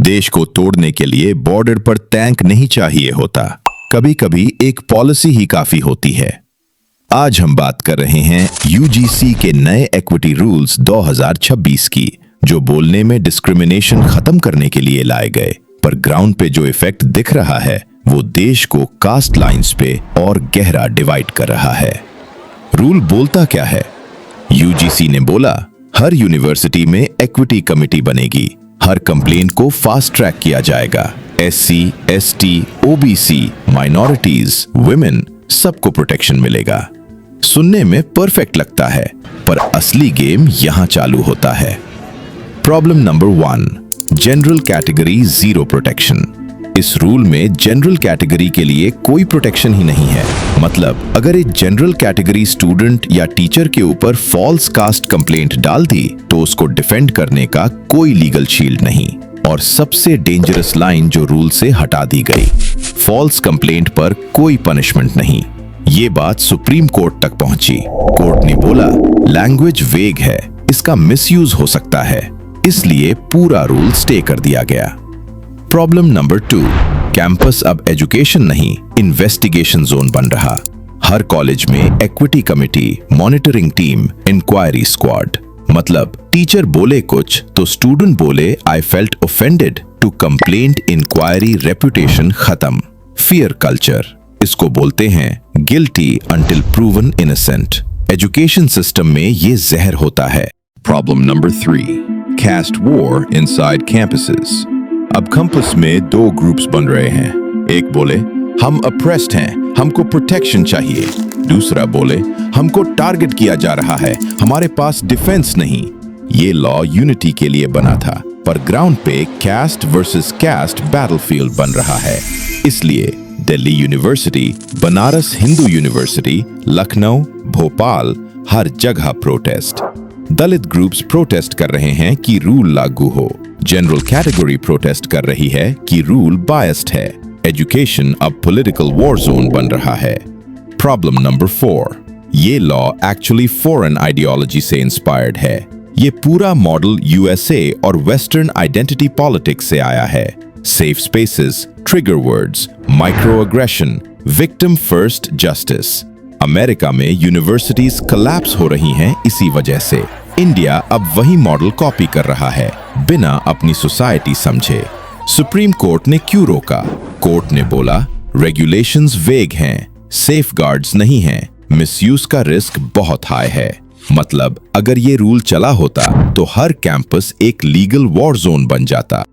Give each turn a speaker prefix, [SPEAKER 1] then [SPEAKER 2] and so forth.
[SPEAKER 1] देश को तोड़ने के लिए बॉर्डर पर टैंक नहीं चाहिए होता, कभी कभी एक पॉलिसी ही काफी होती है। आज हम बात कर रहे हैं यूजीसी के नए इक्विटी रूल्स 2026 की, जो बोलने में डिस्क्रिमिनेशन खत्म करने के लिए लाए गए, पर ग्राउंड पे जो इफेक्ट दिख रहा है वो देश को कास्ट लाइंस पे और गहरा डिवाइड कर रहा है। रूल बोलता क्या है? यूजीसी ने बोला हर यूनिवर्सिटी में इक्विटी कमेटी बनेगी, हर कंप्लेंट को फास्ट ट्रैक किया जाएगा, SC, ST, OBC, minorities, women सबको प्रोटेक्शन मिलेगा। सुनने में परफेक्ट लगता है, पर असली गेम यहां चालू होता है। Problem number 1, general category zero protection. इस रूल में जनरल कैटेगरी के लिए कोई प्रोटेक्शन ही नहीं है। मतलब अगर एक जनरल कैटेगरी स्टूडेंट या टीचर के ऊपर फॉल्स कास्ट कंप्लेंट डाल दी तो उसको डिफेंड करने का कोई लीगल शील्ड नहीं। और सबसे डेंजरस लाइन जो रूल से हटा दी गई, फॉल्स कंप्लेंट पर कोई पनिशमेंट नहीं। ये बात सुप्रीम कोर्ट तक पहुंची। कोर्ट ने बोला लैंग्वेज वेग है, इसका मिसयूज हो सकता है, इसलिए पूरा रूल स्टे कर दिया गया। प्रॉब्लम नंबर 2, कैंपस अब एजुकेशन नहीं इन्वेस्टिगेशन जोन बन रहा। हर कॉलेज में equity committee, monitoring team, inquiry squad. मतलब टीचर बोले कुछ तो स्टूडेंट बोले I felt offended to complaint, inquiry, reputation खत्म। फियर कल्चर, इसको बोलते हैं guilty until proven innocent. Education system में ये जहर होता है।
[SPEAKER 2] Problem number 3, caste war inside campuses.
[SPEAKER 1] अब कैंपस में 2 ग्रुप्स बन रहे हैं। एक बोले हम अप्रेस्ड हैं, हमको प्रोटेक्शन चाहिए। दूसरा बोले हमको टारगेट किया जा रहा है, हमारे पास डिफेंस नहीं। ये लॉ यूनिटी के लिए बना था, पर ग्राउंड पे कैस्ट वर्सेस कैस्ट बैटलफील्ड बन रहा है। इसलिए दिल्ली यूनिवर्सिटी, बनारस हिंदू यूनिवर्सिटी, लखनऊ, भोपाल, हर जगह प्रोटेस्ट। दलित ग्रुप्स प्रोटेस्ट कर रहे हैं कि रूल लागू हो। जनरल कैटेगरी प्रोटेस्ट कर रही है कि रूल बायस्ड है। एजुकेशन अब पॉलिटिकल वॉर जोन बन रहा है। प्रॉब्लम नंबर 4, ये लॉ एक्चुअली फॉरेन आइडियोलॉजी से इंस्पायर्ड है। ये पूरा मॉडल यूएसए और वेस्टर्न आइडेंटिटी पॉलिटिक्स से आया है। Safe spaces, trigger words, micro aggression, victim first justice. America में यूनिवर्सिटीज कोलैप्स हो रही हैं इसी वजह से। इंडिया अब वही मॉडल कॉपी कर रहा है, बिना अपनी सोसाइटी समझे। सुप्रीम कोर्ट ने क्यों रोका? कोर्ट ने बोला रेगुलेशंस वेग हैं, सेफगार्ड्स नहीं हैं, मिसयूज का रिस्क बहुत हाई है। मतलब अगर ये रूल चला होता तो हर कैंपस एक लीगल वॉर जोन बन जाता।